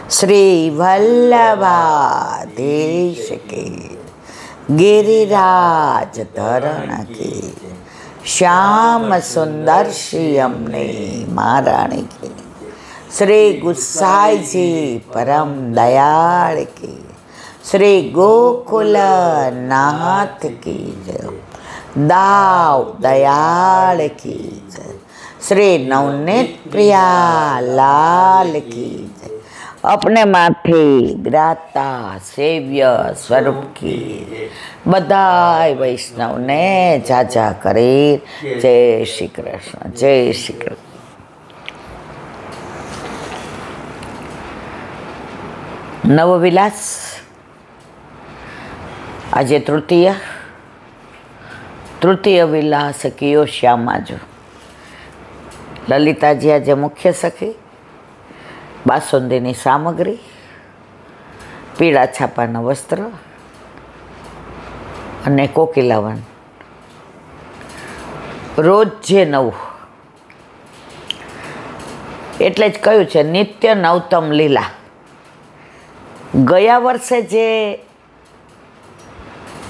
श्री वल्लभाधीश की गिरिराज धरण की श्याम सुंदर श्रीयमने महारानी की श्री गुसाई जी परम दयाल की श्री गोकुल नाथ की जय। दाव दयाल की जय। श्री नवनीत प्रिया लाल की जय। अपने माथे ग्राता सेव्य स्वरूप की बधाई वैष्णव ने जाजा करे। जय श्री कृष्ण, जय श्री कृष्ण। नवविलास आज तृतीय विलास कियो श्यामाजो। ललिताजी आज मुख्य सखी, बासुंदीनी सामग्री, पीळा छापाना वस्त्र अने कोकिलावन। रोज जे नવું એટલે જ કહ્યું છે નિત્ય નવતમ લીલા। ગયા વર્ષે જે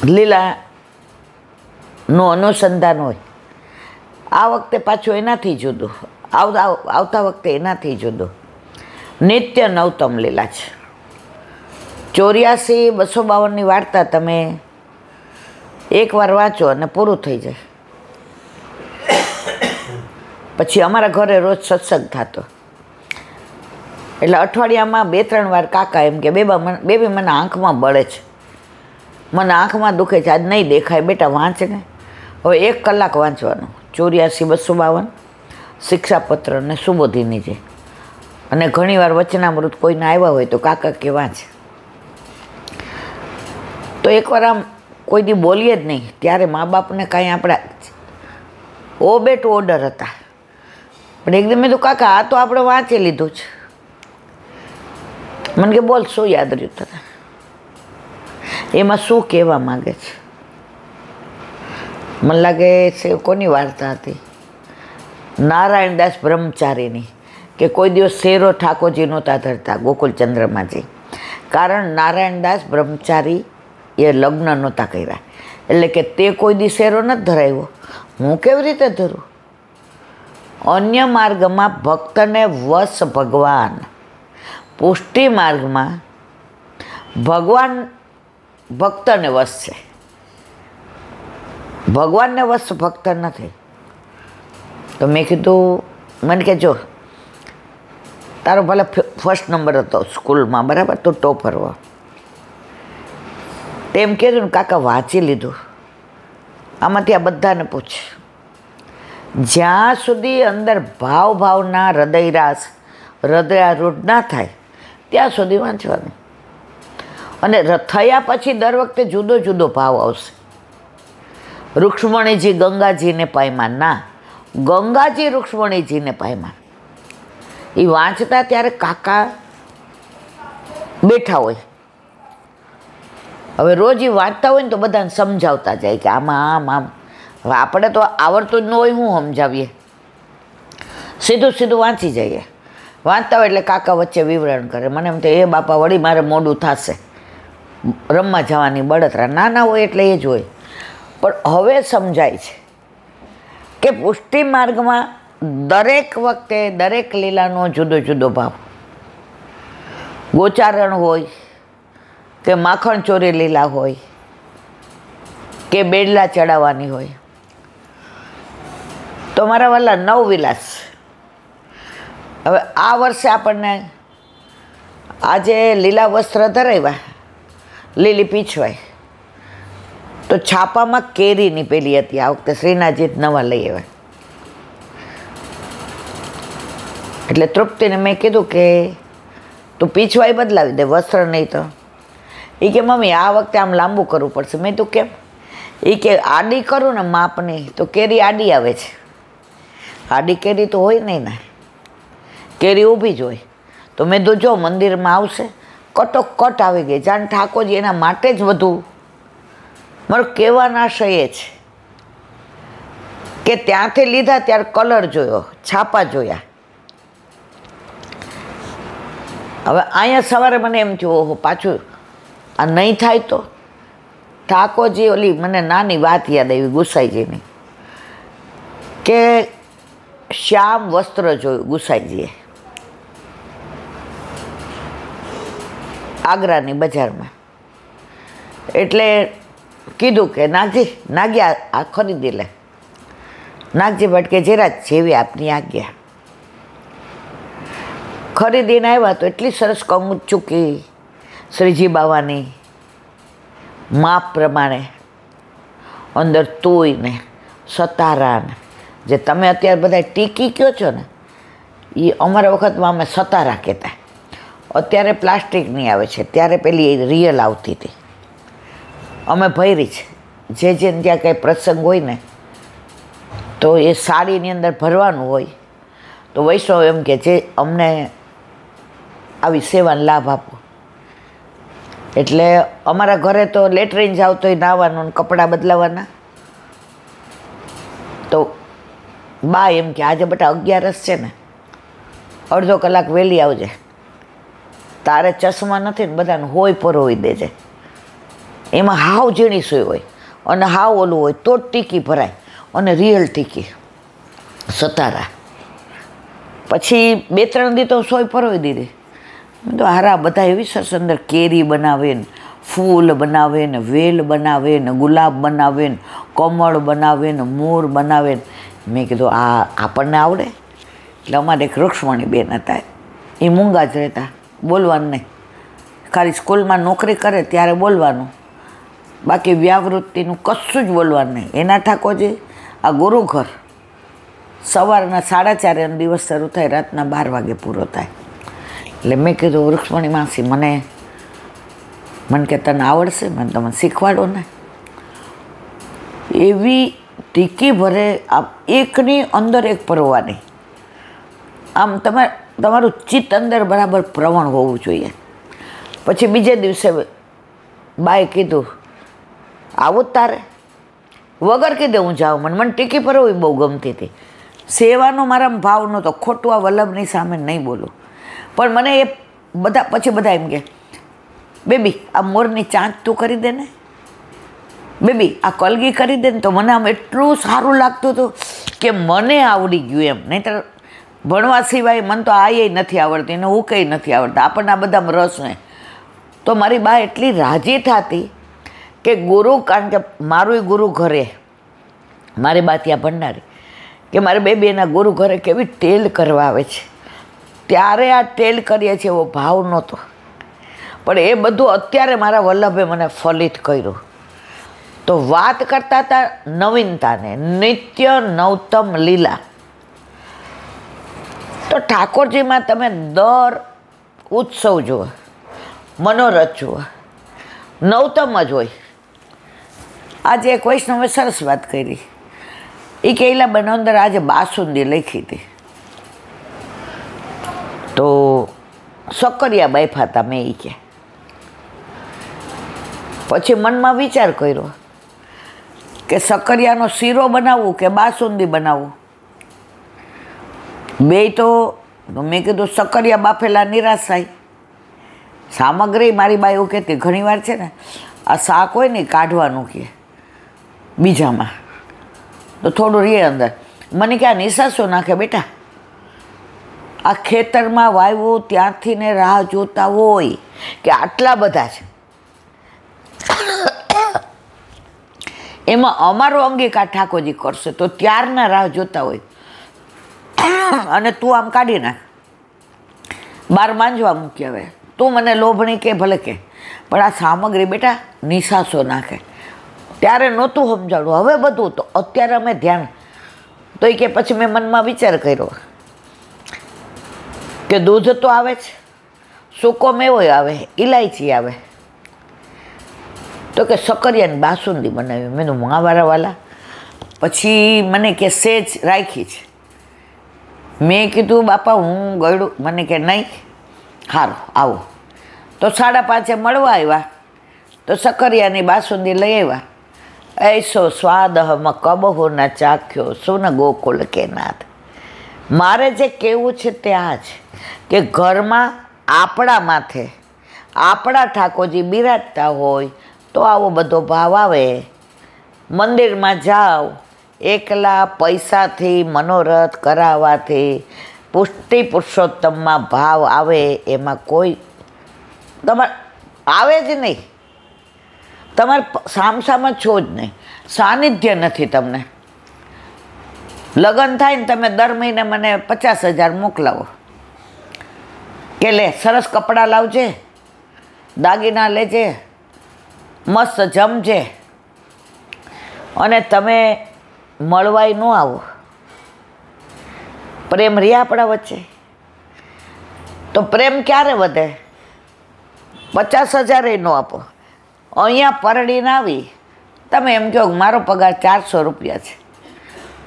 લીલાનું અનુસંધાન હોય આ વખતે પાછું એનાથી જુદું, આવતા વખતે એનાથી જુદું। નિત્ય નવતમ લીલા છે। 84-252ની વાર્તા તમે એકવાર વાંચો અને પૂરું થઈ જાય। પછી અમારા ઘરે રોજ સત્સંગ થતો એટલે અઠવાડિયામાં 2-3 વાર કાકા એમ કે બેબી મને આંખમાં બળે છે, મને આંખમાં દુખે છે, આજ નહીં દેખાય બેટા વાંચ ને। હવે 1 કલાક વાંચવાનું 84-252 શિક્ષાપત્ર અને સુબોધિની છે। અને ઘણીવાર વચનામૃત કોઈને આવ્યા હોય તો કાકા કે વાંચ। તો એકવાર આમ કોઈ દી બોલીએ જ નહીં ત્યારે મા બાપને કાંઈ આપણા ઓ બેટ ઓર્ડર હતા, પણ એકદમ મેં તો કાકા આ તો આપણે વાંચી લીધું છે। મને કે બોલ શું યાદ રહ્યું તને, એમાં શું કહેવા માગે છે? મને લાગે છે કોની વાર્તા હતી, નારાયણદાસ બ્રહ્મચારીની, કે કોઈ દિવસ શેરો ઠાકોરજી નહોતા ધરતા ગોકુલચંદ્રમાજી, કારણ નારાયણદાસ બ્રહ્મચારી એ લગ્ન નહોતા કર્યા, એટલે કે તે કોઈ દી શેરો નથી ધરાવ્યો, હું કેવી રીતે ધરું? અન્ય માર્ગમાં ભક્તને વશ ભગવાન, પુષ્ટિ માર્ગમાં ભગવાન ભક્તને વશ છે, ભગવાનને વશ ભક્ત નથી। તો મેં કીધું, મને કે જો તારો ભલે ફર્સ્ટ નંબર હતો સ્કૂલમાં, બરાબર, તું ટોપર હો, તેમ કીધું ને કાકા વાંચી લીધું, આમાંથી આ બધાને પૂછ, જ્યાં સુધી અંદર ભાવના હૃદયારૂઢ ના થાય ત્યાં સુધી વાંચવાનું, અને થયા પછી દર વખતે જુદો જુદો ભાવ આવશે। રૂક્ષ્મણીજી ગંગાજીને પામ્યા, ના, ગંગાજી રૂક્ષ્મણીજીને પામ્યા। એ વાંચતા ત્યારે કાકા બેઠા હોય, હવે રોજ એ વાંચતા હોય ને તો બધાને સમજાવતા જાય કે આમાં આમ। હવે આપણે તો આવડતું જ ન હોય, હું સમજાવીએ, સીધું વાંચી જઈએ। વાંચતા હોય એટલે કાકા વચ્ચે વિવરણ કરે, મને એમ તો એ બાપા વળી મારે મોડું થશે, રમવા જવાની બળતરા, નાના હોય એટલે એ જ હોય। પણ હવે સમજાય છે કે પુષ્ટિ માર્ગમાં દરેક વખતે દરેક લીલાનો જુદો જુદો ભાવ, ગોચારણ હોય કે માખણ ચોરી લીલા હોય કે બેડલા ચડાવવાની હોય। તો મારા વાલા નવવિલાસ, હવે આ વર્ષે આપણને આજે લીલા વસ્ત્ર ધરાવ્યા, લીલી પીછવાય, તો છાપામાં કેરીની પેલી હતી, આ વખતે શ્રીનાથજી નવા લઈ આવ્યા। એટલે તૃપ્તિને મેં કીધું કે તું પીછવાઈ બદલાવી દે, વસ્ત્ર નહીં તો। એ કે મમ્મી આ વખતે આમ લાંબુ કરવું પડશે। મેં તું કેમ? એ કે આડી કરું ને માપની તો કેરી આડી આવે છે, આડી કેરી તો હોય નહીં ને, કેરી ઊભી જ હોય। તો મેં તો જો મંદિરમાં આવશે કટોકટ આવી ગઈ, જાણ ઠાકોરજી એના માટે જ બધું, મારું કહેવાના આશય એ છે કે ત્યાંથી લીધા ત્યારે કલર જોયો, છાપા જોયા, હવે અહીંયા સવારે મને એમ થયું, ઓહો પાછું આ નહીં થાય તો. ઠાકોરજી ઓલી મને નાની વાત યાદ આવી ગુસાઈજીની, કે શ્યામ વસ્ત્ર જોયું ગુસાઈજીએ આગ્રાની બજારમાં. એટલે કીધું કે નાગજી આ ખરીદી લે. નાગજી ભટ્ટ કે જરા જેવી આપની આજ્ઞા. ખરીદીને આવ્યા તો એટલી સરસ કમચૂકી શ્રીજી બાવાની માપ પ્રમાણે અંદર તોઈને સતારાને, જે તમે અત્યારે બધા ટીકી કહો છો ને, એ અમારા વખતમાં અમે સતારા કહેતા. અત્યારે પ્લાસ્ટિકની આવે છે, ત્યારે પેલી રિયલ આવતી હતી. અમે ભરી છે, જેને ત્યાં કંઈ પ્રસંગ હોય ને તો એ સાડીની અંદર ભરવાનું હોય તો વૈષ્ણવ એમ કે જે અમને આવી સેવાનો લાભ આપો. એટલે અમારા ઘરે તો લેટરીન જાવ તો નાહવાનું, કપડાં બદલાવાના. તો બા એમ કે આજે બેટા 11 છે ને, અડધો કલાક વહેલી આવજે, તારે ચશ્મા નથી ને બધાને હોય પરોવી દેજે. એમાં હાવ ઝીણી સોય હોય અને હાવ ઓલું હોય તો જ ટીકી ભરાય, અને રિયલ ટીકી સતારા. પછી 2-3 દી તો સોય પરોવી દીધી. તો હારા બધા એવી સરસ અંદર કેરી બનાવે ને, ફૂલ બનાવે ને, વેલ બનાવે ને, ગુલાબ બનાવે ને, કમળ બનાવે ને, મોર બનાવે ને. મેં કીધું આ આપણને આવડે? એટલે અમારે એક રૂક્ષ્મણી બેન હતા, એ મૂંગા જ રહેતા, બોલવાનું નહીં, ખાલી સ્કૂલમાં નોકરી કરે ત્યારે બોલવાનું, બાકી વ્યાવૃત્તિનું કશું જ બોલવાનું નહીં. એના ઠાકોરજી આ ગુરુઘર સવારના 4:30 દિવસ શરૂ થાય, રાતના 12 વાગે પૂરો થાય. એટલે મેં કીધું વૃક્ષમણી માસી મને કે તને આવડશે? મને તમે શીખવાડો ને. એવી ટીકી ભરે, આમ એકની અંદર એક પરવાની. આમ તમારું ચિત્ત અંદર બરાબર પ્રવણ હોવું જોઈએ. પછી બીજે દિવસે બાએ કીધું આવું જ તારે? વગર કીધે હું જાઉં, મને ટીકી પરવવી બહુ ગમતી હતી. સેવાનો મારામાં ભાવ નહોતો, ખોટું આ વલ્લભની સામે નહીં બોલું, પણ મને એ પછી બધા એમ કે બેબી આ મોરની ચાંચ તું કરી દે ને, બેબી આ કલગી કરી દે ને. તો મને આમ એટલું સારું લાગતું હતું કે મને આવડી ગયું એમ. નહીંતર ભણવા સિવાય મને તો આ નથી આવડતી ને હું કંઈ નથી આવડતા, આપણને આ બધામાં રસ ને. તો મારી બા એટલી રાજી થતી કે ગુરુ, કારણ કે મારું ગુરુ ઘરે, મારી બા ત્યાં ભંડારી, કે મારે બેબી એના ગુરુ ઘરે કેવી ટેલ કરવા આવે છે. ત્યારે આ ટેલ કરીએ છીએ એવો ભાવ નહોતો, પણ એ બધું અત્યારે મારા વલ્લભે મને ફલિત કર્યું. તો વાત કરતા હતા નવીનતાને, નિત્ય નવતમ લીલા. તો ઠાકોરજીમાં તમે દર ઉત્સવ જુઓ, મનોરથ જુઓ, નવતમ જ હોય. આજે એક વૈષ્ણવે સરસ વાત કરી, એ કહેલા બને અંદર આજે બાસુંદી લખી હતી. તો સક્કરિયા બાફા હતા મેં, એ કે પછી મનમાં વિચાર કર્યો કે સક્કરિયાનો શીરો બનાવવું કે બાસુંદી બનાવવું. બે તો મેં કીધું સક્કરિયા બાફેલા નિરાશાય. સામગ્રી મારી બા એવું કહેતી ઘણીવાર છે ને, આ શાક હોય ને કાઢવાનું કે બીજામાં તો થોડું રે અંદર. મને કે આ નિશાસો નાખે બેટા, આ ખેતરમાં વાવ્યું ત્યાંથી ને રાહ જોતા હોય કે આટલા બધા છે, એમાં અમારો અંગીકાર ઠાકોરજી કરશે તો ત્યારના રાહ જોતા હોય, અને તું આમ કાઢી નાખ, બાર માંજવા મૂકી. હવે તું મને લોભણી કે ભલે કે, પણ આ સામગ્રી બેટા નિશાસો નાખે. ત્યારે નહોતું સમજાડું, હવે બધું તો અત્યારે અમે ધ્યાન. તો એ કે પછી મેં મનમાં વિચાર કર્યો કે દૂધ તો આવે છે, સૂકો મેવો આવે, ઇલાયચી આવે, તો કે સક્કરિયાની બાસુંદી બનાવી. મેં માવાળાવાલા. પછી મને કે સેજ રાખી છે. મેં કીધું બાપા હું ગળું. મને કે નહીં, સારું આવો. તો 5:30 મળવા આવ્યા, તો સક્કરિયાની બાસુંદી લઈ આવ્યા. ऐसो स्वाद हम कबहु न चाख्यो सुन गोकुल के नाथ. મારે જે કહેવું છે તે આ છે કે ઘરમાં આપણા માથે આપણા ઠાકોરજી બિરાજતા હોય તો આવો બધો ભાવ આવે. મંદિરમાં જાઓ એકલા પૈસાથી મનોરથ કરાવવાથી પુષ્ટિ પુરુષોત્તમમાં ભાવ આવે એમાં કોઈ તમારે આવે જ નહીં. તમારે સામસામ છો જ નહીં, સાનિધ્ય નથી તમને. લગ્ન થાય ને તમે દર મહિને મને 50,000 મોકલાવો કે લે સરસ કપડાં લાવજે, દાગીના લેજે, મસ્ત જમજે, અને તમે મળવાય ન આવો. પ્રેમ રહ્યા આપણા વચ્ચે તો પ્રેમ ક્યારે વધે? 50,000 ન આપો. અહીંયા પરડીને આવી તમે એમ કહો મારો પગાર 400 રૂપિયા છે,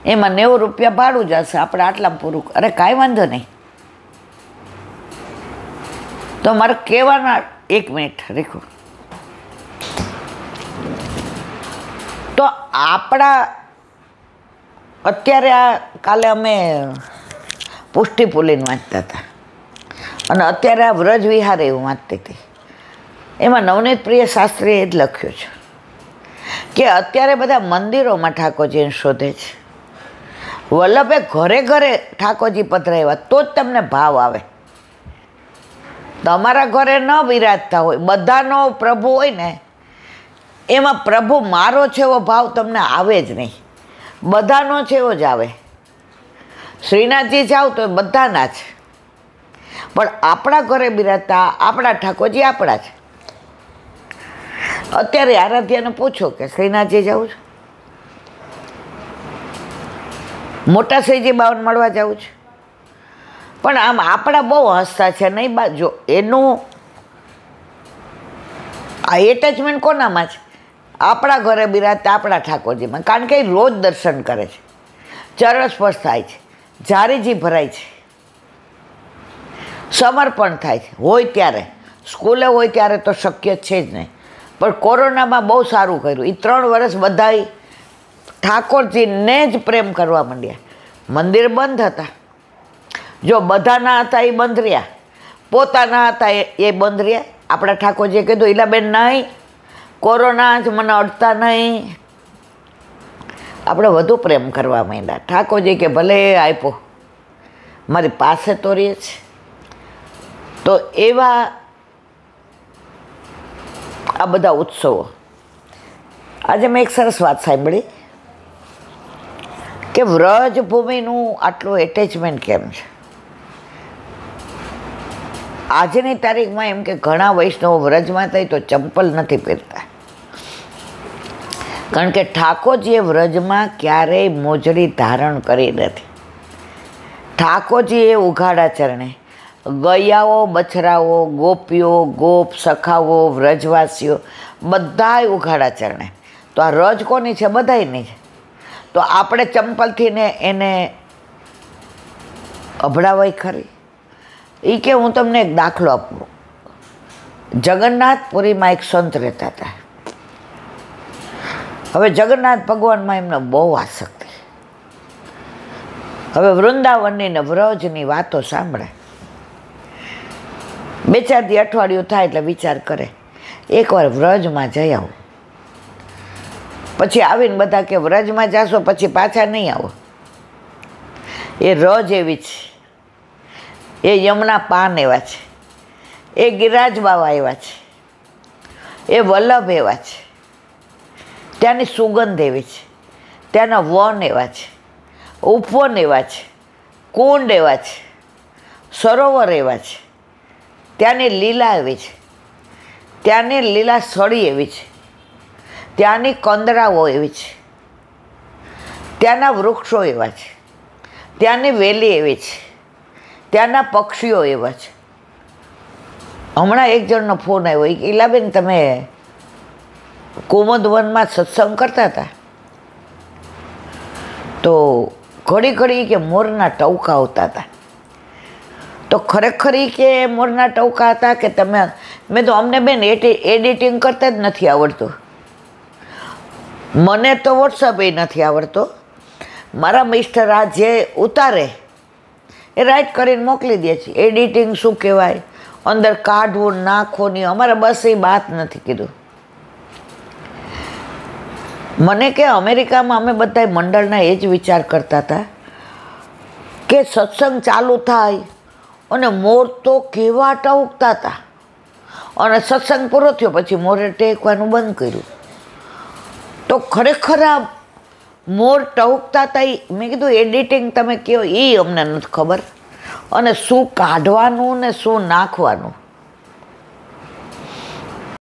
એમાં 90 રૂપિયા ભાડું જશે, આપણે આટલામાં પૂરું. અરે કાંઈ વાંધો નહીં. તો મારે કહેવાના 1 મિનિટ રેખો. તો આપણા અત્યારે કાલે અમે પુષ્ટિ પુલીન વાંચતા હતા અને અત્યારે આ વ્રજ વિહાર એવું વાંચતી હતી. એમાં નવનીત પ્રિય શાસ્ત્રીએ જ લખ્યું છે કે અત્યારે બધા મંદિરોમાં ઠાકોરજીને શોધે છે. વલ્લભે ઘરે ઘરે ઠાકોરજી પધરાવ્યા તો જ તમને ભાવ આવે. તમારા ઘરે ન બિરાજતા હોય, બધાનો પ્રભુ હોય ને, એમાં પ્રભુ મારો છે એવો ભાવ તમને આવે જ નહીં. બધાનો છે એવો જ આવે. શ્રીનાથજી જાઓ તો બધાના છે, પણ આપણા ઘરે બિરાજતા આપણા ઠાકોરજી આપણા છે. અત્યારે આરાધ્યાને પૂછો કે શ્રીનાથજી જવું છે, મોટા શ્રીજી બાવન મળવા જવું છે, પણ આમ આપણા બહુ હસતા છે નહીં બાજુ. એનું આ એટેચમેન્ટ કોનામાં છે? આપણા ઘરે બિરાજતા આપણા ઠાકોરજીમાં. કારણ કે એ રોજ દર્શન કરે છે, ચરણ સ્પર્શ થાય છે, જારીજી ભરાય છે, સમર્પણ થાય છે. હોય ત્યારે, સ્કૂલે હોય ત્યારે તો શક્ય છે જ નહીં, પણ કોરોનામાં બહુ સારું કર્યું. એ 3 વર્ષ બધાય ઠાકોરજીને જ પ્રેમ કરવા માંડ્યા. મંદિર બંધ હતા, જો બધાના હતા એ બંધ રહ્યા, પોતાના હતા એ બંધ રહ્યા. આપણા ઠાકોરજીએ કીધું ઈલાબેન નહીં, કોરોના જ મને અડતા નહીં. આપણે વધુ પ્રેમ કરવા માંડ્યા. ઠાકોરજી કે ભલે આપ્યો, મારી પાસે તો રહે છે. તો એવા આ બધા ઉત્સવો. આજે મેં એક સરસ વાત સાંભળી કે વ્રજભૂમિનું આટલું એટેચમેન્ટ કેમ છે. આજની તારીખમાં એમ કે ઘણા વૈષ્ણવો વ્રજમાં થાય તો ચંપલ નથી પહેરતા, કારણ કે ઠાકોરજીએ વ્રજમાં ક્યારેય મોજડી ધારણ કરી નથી. ઠાકોરજીએ ઉઘાડા ચરણે ગયાઓ, બછરાઓ, ગોપીઓ, ગોપ, સખાઓ, વ્રજવાસીઓ બધાય ઉઘાડા ચરણે. તો આ રજ કોની છે? બધાયની છે. તો આપણે ચંપલથી ને એને અભડાવાય ખરી? એ કે હું તમને એક દાખલો આપું. જગન્નાથપુરીમાં એક સંત રહેતા હતા. હવે જગન્નાથ ભગવાનમાં એમને બહુ આસક્તિ. હવે વૃંદાવનની ને વ્રજની વાતો સાંભળે. 2-4 દી અઠવાડિયું થાય એટલે વિચાર કરે એકવાર વ્રજમાં જઈ આવું. પછી આવીને બધા કે વ્રજમાં જાશો પછી પાછા નહીં આવો. એ રજ એવી છે, એ યમુના પાન એવા છે, એ ગિરિરાજ બાવા એવા છે, એ વલ્લભ એવા છે, ત્યાંની સુગંધ એવી છે, ત્યાંના વન એવા છે, ઉપવન એવા છે, કુંડ એવા છે, સરોવર એવા છે, ત્યાંની લીલા એવી છે, ત્યાંની લીલા સળી એવી છે, ત્યાંની કંદરાઓ એવી છે, ત્યાંના વૃક્ષો એવા છે, ત્યાંની વેલી એવી છે, ત્યાંના પક્ષીઓ એવા છે. હમણાં એક જણનો ફોન આવ્યો, ઈલાબેન તમે કુમુદવનમાં સત્સંગ કરતા હતા તો ઘડી ઘડી કે મોરના ટવકા આવતા હતા. તો ખરેખર કે મોરના ટવકા હતા કે તમે? મેં તો અમને બેન એડિટિંગ કરતા જ નથી આવડતું. મને તો વોટ્સઅપ એ નથી આવડતો. મારા મિસ્ટર આ જે ઉતારે એ રાઈટ કરીને મોકલી દે છે. એડિટિંગ શું કહેવાય, અંદર કાઢવું નાખોની અમારે બસ એ વાત નથી કીધું. મને કે અમેરિકામાં અમે બધા મંડળના એ જ વિચાર કરતા હતા કે સત્સંગ ચાલુ થાય અને મોર તો કેવા ટહુકતા હતા, અને સત્સંગ પૂરો થયો પછી મોરે ટેકવાનું બંધ કર્યું. તો ખરેખર આ મોર ટહુકતા હતા મેં કીધું એડિટિંગ તમે કહો એ અમને નથી ખબર, અને શું કાઢવાનું ને શું નાખવાનું